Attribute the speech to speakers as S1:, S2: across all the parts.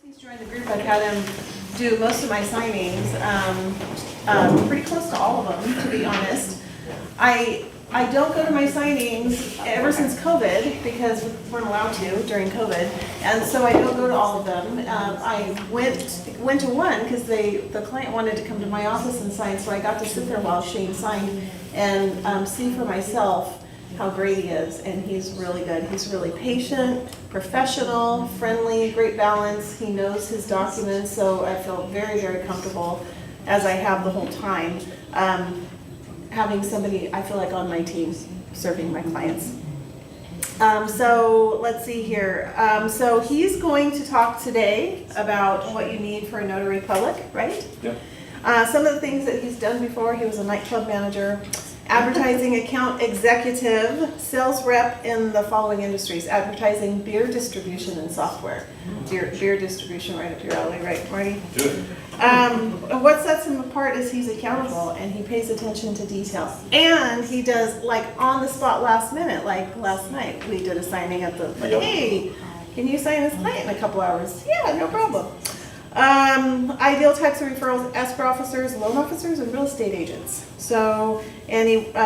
S1: He's joined the group. I've had him do most of my signings, pretty close to all of them, to be honest. I don't go to my signings ever since COVID because we weren't allowed to during COVID, and so I don't go to all of them. I went to one because the client wanted to come to my office and sign, so I got to sit there while Shane signed and see for myself how great he is, and he's really good. He's really patient, professional, friendly, great balance. He knows his documents, so I feel very, very comfortable, as I have the whole time, having somebody, I feel like, on my team serving my clients. So let's see here. So he's going to talk today about what you need for a notary public, right?
S2: Yeah.
S1: Some of the things that he's done before: he was a nightclub manager, advertising account executive, sales rep in the following industries: advertising, beer distribution, and software. Beer distribution, right up your alley, right, Marty?
S2: Good.
S1: What sets him apart is he's accountable and he pays attention to detail. And he does, like, on the spot, last minute. Like last night, we did a signing at the, like,
S2: Yep.
S1: Hey, can you sign this client in a couple hours? Yeah, no problem. Ideal types of referrals: escrow officers, loan officers, and real estate agents. So,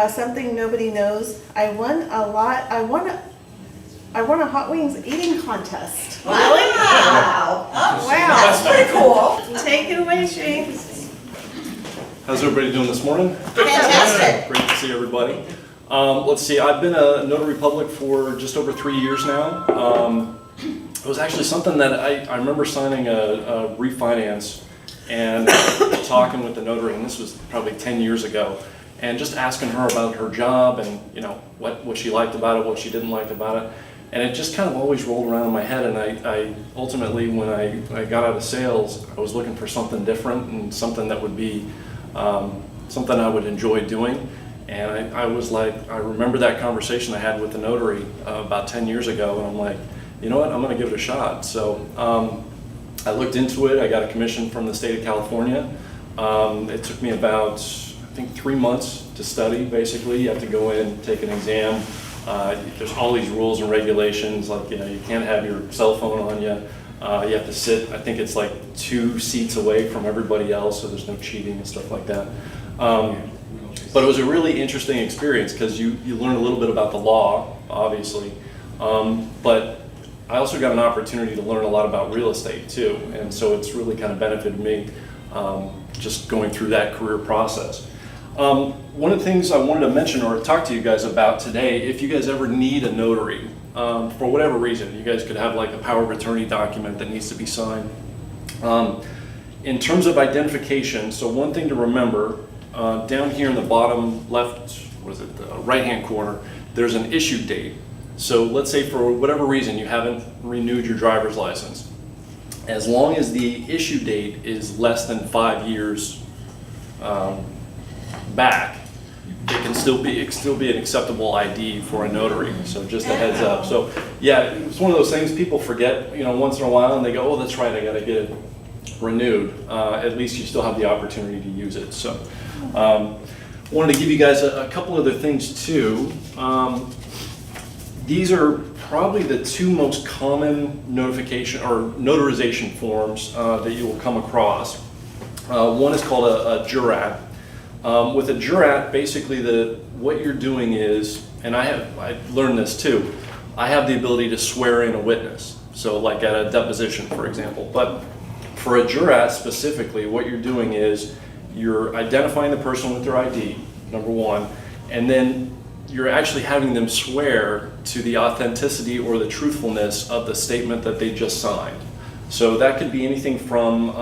S1: something nobody knows. I won a hot wings eating contest.
S3: Wow!
S1: Wow!
S3: That's pretty cool.
S1: Take it away, Shane.
S2: How's everybody doing this morning?
S3: Fantastic.
S2: Great to see everybody. Let's see, I've been a Notary Public for just over 3 years now. It was actually something that I remember signing a refinance and talking with the notary, and this was probably 10 years ago, and just asking her about her job and, you know, what she liked about it, what she didn't like about it. And it just kind of always rolled around in my head, and I ultimately, when I got out of sales, I was looking for something different and something that would be something I would enjoy doing. And I was like, I remember that conversation I had with the notary about 10 years ago, and I'm like, you know what, I'm going to give it a shot. So I looked into it. I got a commission from the state of California. It took me about, I think, 3 months to study. Basically, you have to go in, take an exam. There's all these rules and regulations, like, you know, you can't have your cell phone on you. You have to sit, I think it's like 2 seats away from everybody else, so there's no cheating and stuff like that. But it was a really interesting experience because you learn a little bit about the law, obviously. But I also got an opportunity to learn a lot about real estate too, and so it's really kind of benefited me just going through that career process. One of the things I wanted to mention or talk to you guys about today, if you guys ever need a notary, for whatever reason, you guys could have like a power of attorney document that needs to be signed. In terms of identification, so one thing to remember, down here in the bottom left, what is it, the right-hand corner, there's an issue date. So let's say for whatever reason you haven't renewed your driver's license. As long as the issue date is less than 5 years back, it can still be an acceptable ID for a notary. So just a heads up. So yeah, it's one of those things people forget, you know, once in a while, and they go, oh, that's right, I got to get it renewed. At least you still have the opportunity to use it. So wanted to give you guys a couple other things too. These are probably the 2 most common notification or notarization forms that you will come across. One is called a jurat. With a jurat, basically what you're doing is, and I learned this too, I have the ability to swear in a witness. So like at a deposition, for example. But for a jurat specifically, what you're doing is you're identifying the person with their ID, number one, and then you're actually having them swear to the authenticity or the truthfulness of the statement that they just signed. So that could be anything from,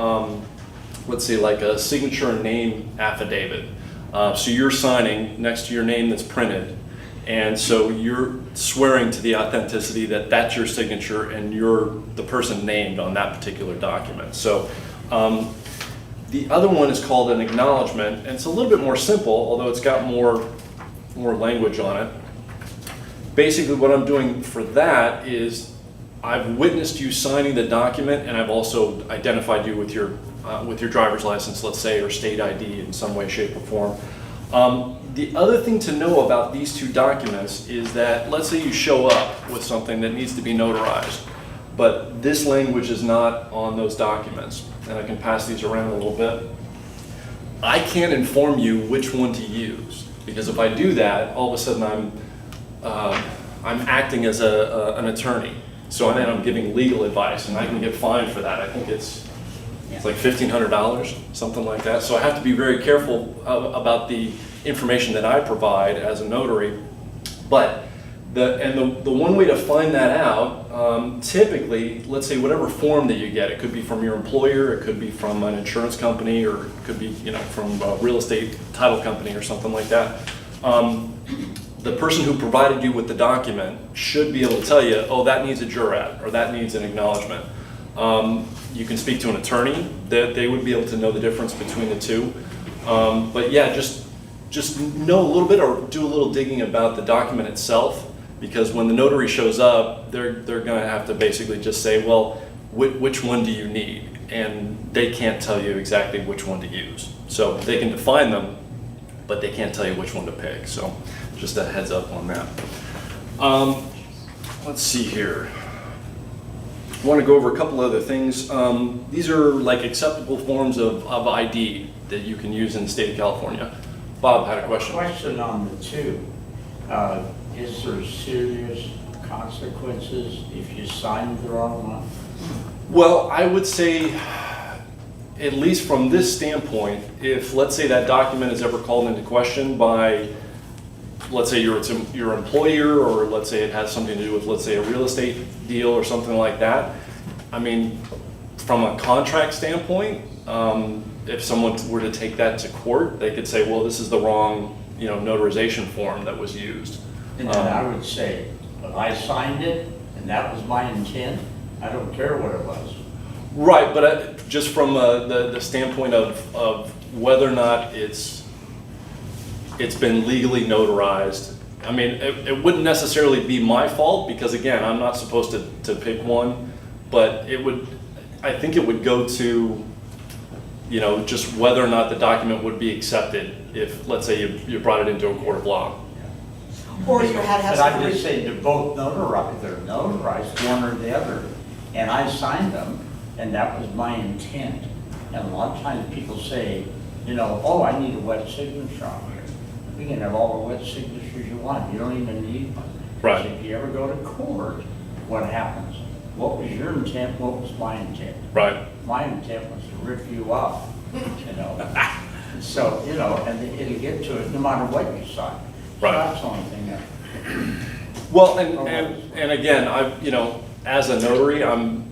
S2: let's say, like a signature and name affidavit. So you're signing next to your name that's printed, and so you're swearing to the authenticity that that's your signature and you're the person named on that particular document. So the other one is called an acknowledgement, and it's a little bit more simple, although it's got more language on it. Basically what I'm doing for that is I've witnessed you signing the document, and I've also identified you with your driver's license, let's say, or state ID in some way, shape, or form. The other thing to know about these 2 documents is that, let's say you show up with something that needs to be notarized. but this language is not on those documents. And I can pass these around a little bit. I can't inform you which one to use, because if I do that, all of a sudden I'm acting as an attorney. So then I'm giving legal advice, and I can get fined for that. I think it's like $1,500, something like that. So I have to be very careful about the information that I provide as a notary. But the one way to find that out, typically, let's say whatever form that you get, it could be from your employer, it could be from an insurance company, or it could be from a real estate title company or something like that. The person who provided you with the document should be able to tell you, oh, that needs a jurat, or that needs an acknowledgement. You can speak to an attorney, that they would be able to know the difference between the two. But yeah, just know a little bit, or do a little digging about the document itself, because when the notary shows up, they're going to have to basically just say, well, which one do you need? And they can't tell you exactly which one to use. So they can define them, but they can't tell you which one to pick. So just a heads up on that. Let's see here. I want to go over a couple other things. These are like acceptable forms of ID that you can use in the state of California. Bob had a question.
S4: Question on the two. Is there serious consequences if you sign the wrong one?
S2: Well, I would say, at least from this standpoint, if let's say that document is ever called into question by, let's say your employer, or let's say it has something to do with, let's say, a real estate deal or something like that. I mean, from a contract standpoint, if someone were to take that to court, they could say, well, this is the wrong, notarization form that was used.
S4: And then I would say, but I signed it, and that was my intent. I don't care what it was.
S2: Right, but just from the standpoint of whether or not it's been legally notarized. I mean, it wouldn't necessarily be my fault, because again, I'm not supposed to pick one, but I think it would go to, just whether or not the document would be accepted if, let's say, you brought it into a court of law.
S3: Or you had to have
S4: But I
S3: somebody.
S4: just say they're both notarized. They're notarized, one or the other. And I signed them, and that was my intent. And a lot of times people say, oh, I need a wet signature on here. We can have all the wet signatures you want. You don't even need one.
S2: Right.
S4: So if you ever go to court, what happens? What was your intent? What was my intent?
S2: Right.
S4: My intent was to rip you off, So, and it'll get to it no matter what you sign. So
S2: Right.
S4: that's the only thing that.
S2: Well, and again, as a notary, I'm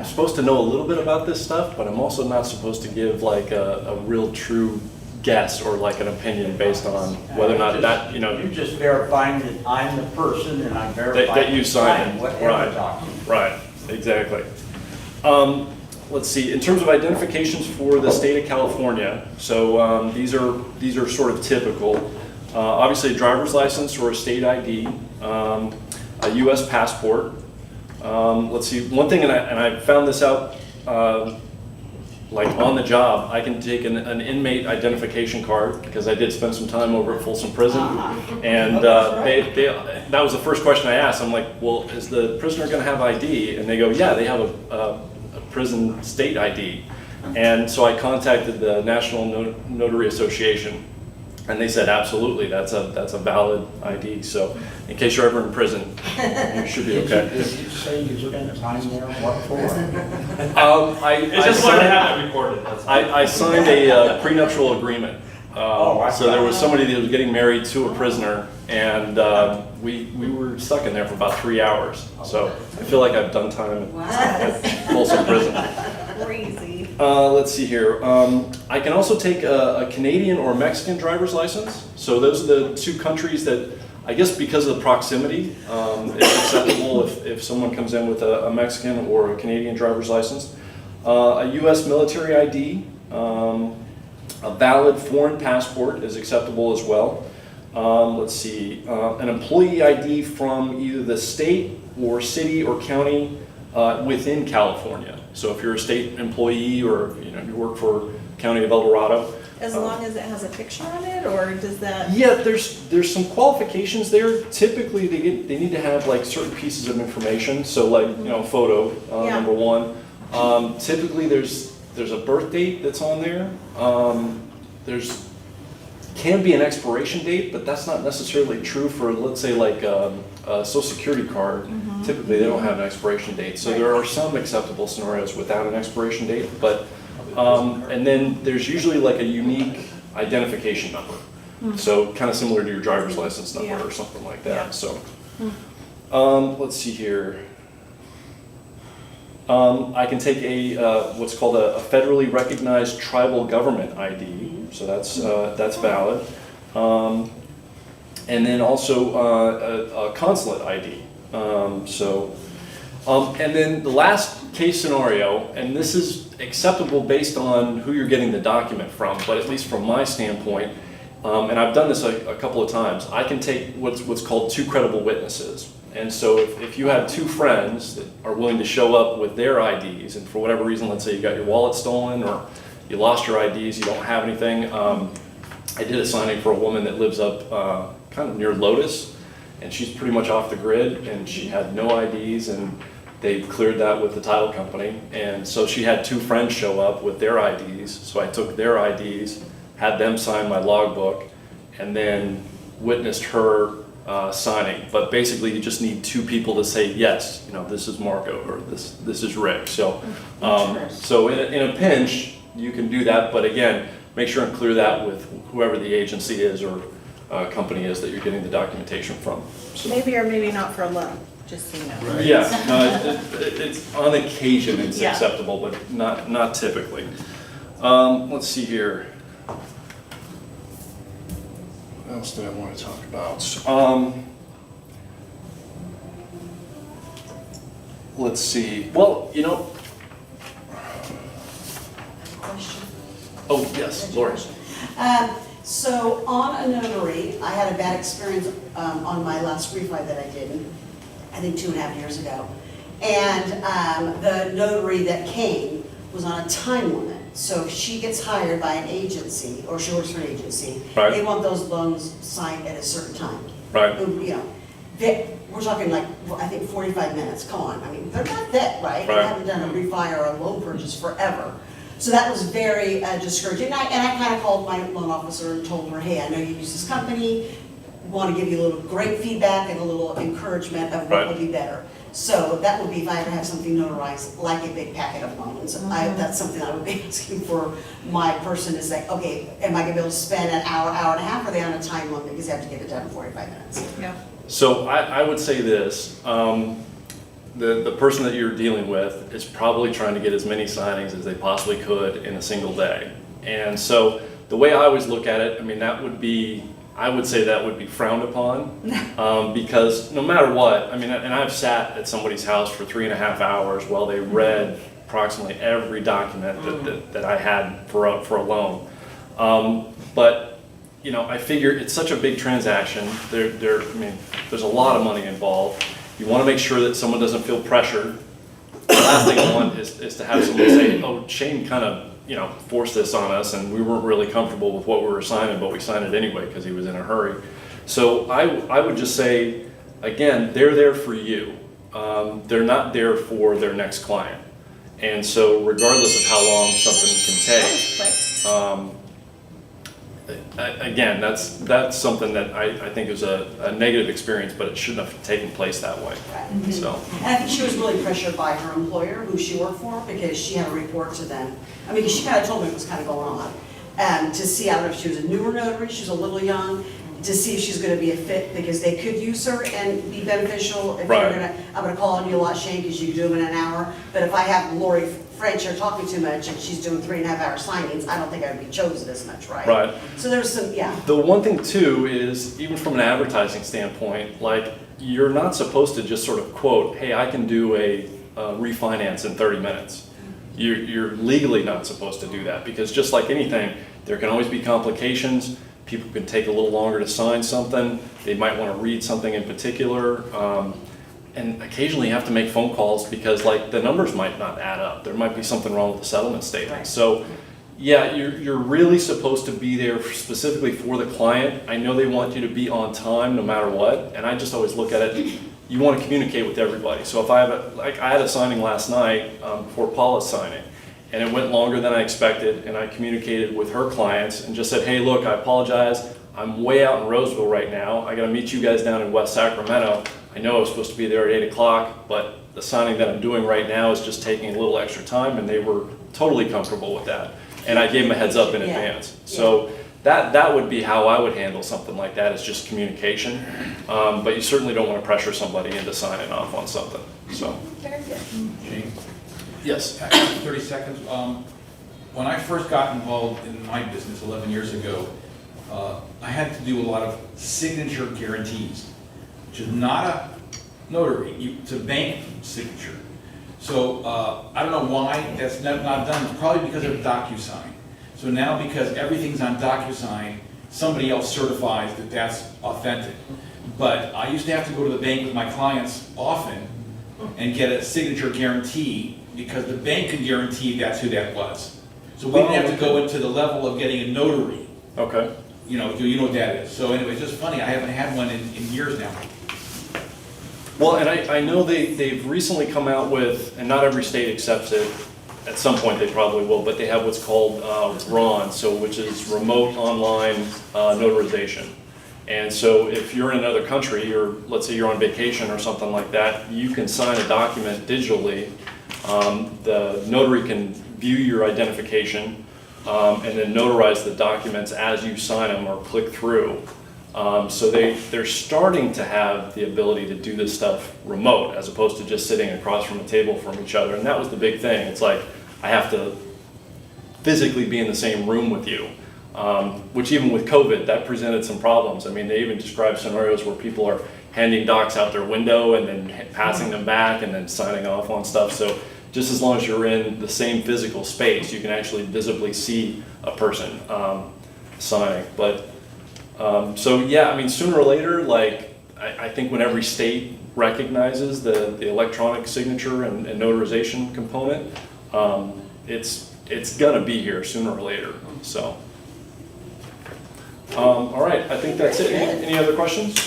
S2: supposed to know a little bit about this stuff, but I'm also not supposed to give like a real true guess or like an opinion based on whether or not that,
S4: You're just verifying that I'm the person, and I'm verifying
S2: that you signed it.
S4: whatever
S2: Right.
S4: document.
S2: Right, exactly. Let's see, in terms of identifications for the state of California, so these are sort of typical. Obviously a driver's license or a state ID, a US passport. Let's see, one thing, and I found this out like on the job, I can take an inmate identification card, because I did spend some time over at Folsom Prison, and that was the first question I asked. I'm like, well, is the prisoner going to have ID? And they go, yeah, they have a prison state ID. And so I contacted the National Notary Association, and they said, absolutely, that's a valid ID. So in case you're ever in prison, you should be okay.
S4: Did you say you spent time there? What for?
S5: It's just wanted to have it recorded. That's all.
S2: I signed a prenuptial agreement.
S4: I
S2: So there was somebody that was getting married to a prisoner, and we were stuck in there for about 3 hours. So I feel like I've done time at Folsom Prison.
S1: Crazy.
S2: Let's see here. I can also take a Canadian or Mexican driver's license. So those are the two countries that, I guess because of the proximity, it's acceptable if someone comes in with a Mexican or a Canadian driver's license. A US military ID, a valid foreign passport is acceptable as well. Let's see, an employee ID from either the state or city or county within California. So if you're a state employee, or you work for County of El Dorado,
S1: As long as it has a picture on it, or does that?
S2: Yeah, there's some qualifications there. Typically, they need to have like certain pieces of information. So like, photo,
S1: Yeah.
S2: number one. Typically, there's a birth date that's on there. There's can be an expiration date, but that's not necessarily true for, let's say, like a social security card. Typically, they don't have an expiration date. So there are some acceptable scenarios without an expiration date, but and then there's usually like a unique identification number. So kind of similar to your driver's license number
S1: Yeah.
S2: or something like that.
S1: Yeah.
S2: So let's see here. I can take a what's called a federally recognized tribal government ID. So that's valid. And then also a consulate ID. And then the last case scenario, and this is acceptable based on who you're getting the document from, but at least from my standpoint, and I've done this a couple of times, I can take what's called two credible witnesses. And so if you have two friends that are willing to show up with their IDs, and for whatever reason, let's say you got your wallet stolen or you lost your IDs, you don't have anything. I did a signing for a woman that lives up kind of near Lotus, and she's pretty much off the grid, and she had no IDs, and they cleared that with the title company. And so she had two friends show up with their IDs, so I took their IDs, had them sign my logbook, and then witnessed her signing. But basically, you just need two people to say, yes, this is Marco, or this is Rick. So, so in a pinch, you can do that, but again, make sure and clear that with whoever the agency is or company is that you're getting the documentation from. So,
S1: Maybe or maybe not for a loan, just so you know.
S2: yeah, no, it's on occasion it's
S1: Yeah.
S2: acceptable, but not typically. Let's see here. What else did I want to talk about? Let's see. Well,
S3: Question.
S2: Oh, yes, Lori.
S3: So on a notary, I had a bad experience on my last refi that I did, I think 2.5 years ago. And the notary that came was on a time limit. So if she gets hired by an agency, or she works for an agency,
S2: Right.
S3: they want those loans signed at a certain time.
S2: Right.
S3: We're talking like, I think 45 minutes, come on, I mean, they're not that, right? They
S2: Right.
S3: haven't done a refi or a loan purchase forever. So that was very discouraging. And I kind of called my loan officer and told her, hey, I know you use this company, want to give you a little great feedback and a little encouragement of what
S2: Right.
S3: would be better. So that would be if I ever have something notarized, like a big packet of loans. That's something I would be asking for my person to say, okay, am I gonna be able to spend an hour, hour and a half, or are they on a time limit because they have to get it done in 45 minutes?
S1: Yeah.
S2: So I would say this, the person that you're dealing with is probably trying to get as many signings as they possibly could in a single day. And so the way I always look at it, I mean, I would say that would be frowned upon, because no matter what, I mean, and I've sat at somebody's house for 3.5 hours while they read approximately every document that I had for a loan. But I figure it's such a big transaction. I mean, there's a lot of money involved. You want to make sure that someone doesn't feel pressured. The last thing I want is to have someone say, "Oh, Shane kind of forced this on us, and we weren't really comfortable with what we were signing, but we signed it anyway because he was in a hurry." So I would just say, again, they're there for you. They're not there for their next client. And so regardless of how long something can take, again, that's something that I think is a negative experience, but it shouldn't have taken place that way.
S3: Right.
S2: So.
S3: And I think she was really pressured by her employer, who she worked for, because she had to report to them. I mean, she kind of told me what was kind of going on. To see, I don't know if she was a newer notary, she was a little young, to see if she's going to be a fit, because they could use her and be beneficial. If
S2: Right.
S3: I'm going to call on you a lot, Shane, because you can do them in an hour. But if I have Lori French here talking too much and she's doing 3.5-hour signings, I don't think I would be chosen as much, right?
S2: Right.
S3: So there's some, yeah.
S2: The one thing too is, even from an advertising standpoint, like, you're not supposed to just sort of quote, "Hey, I can do a refinance in 30 minutes." You're legally not supposed to do that, because just like anything, there can always be complications. People can take a little longer to sign something. They might want to read something in particular. And occasionally you have to make phone calls because, like, the numbers might not add up. There might be something wrong with the settlement statement.
S3: Right.
S2: So, Yeah, you're really supposed to be there specifically for the client. I know they want you to be on time no matter what, and I just always look at it, you want to communicate with everybody. So if I have I had a signing last night before Paula's signing, and it went longer than I expected, and I communicated with her clients and just said, hey, look, I apologize. I'm way out in Roseville right now. I got to meet you guys down in West Sacramento. I know I was supposed to be there at 8 o'clock, but the signing that I'm doing right now is just taking a little extra time, and they were totally comfortable with that. And I gave them a heads up in advance. So that would be how I would handle something like that, is just communication. But you certainly don't want to pressure somebody into signing off on something, so.
S1: Very good.
S6: Gene,
S2: Yes.
S6: 30 seconds. When I first got involved in my business 11 years ago, I had to do a lot of signature guarantees, which is not a notary, it's a bank signature. So I don't know why that's not done. It's probably because of DocuSign. So now, because everything's on DocuSign, somebody else certifies that that's authentic. But I used to have to go to the bank with my clients often and get a signature guarantee, because the bank could guarantee that's who that was. So we didn't have to go into the level of getting a notary.
S2: Okay.
S6: You know what that is. So anyway, it's just funny, I haven't had one in years now.
S2: Well, and I know they've recently come out with, and not every state accepts it, at some point they probably will, but they have what's called RON, so which is remote online notarization. And so if you're in another country, or let's say you're on vacation or something like that, you can sign a document digitally. The notary can view your identification and then notarize the documents as you sign them or click through. So they're starting to have the ability to do this stuff remote, as opposed to just sitting across from a table from each other. And that was the big thing. It's like, I have to physically be in the same room with you, which even with COVID, that presented some problems. I mean, they even described scenarios where people are handing docs out their window and then passing them back and then signing off on stuff. So just as long as you're in the same physical space, you can actually visibly see a person signing. But so yeah, I mean, sooner or later, like, I think when every state recognizes the electronic signature and notarization component, it's gonna be here sooner or later, so. All right, I think that's it. Any other questions?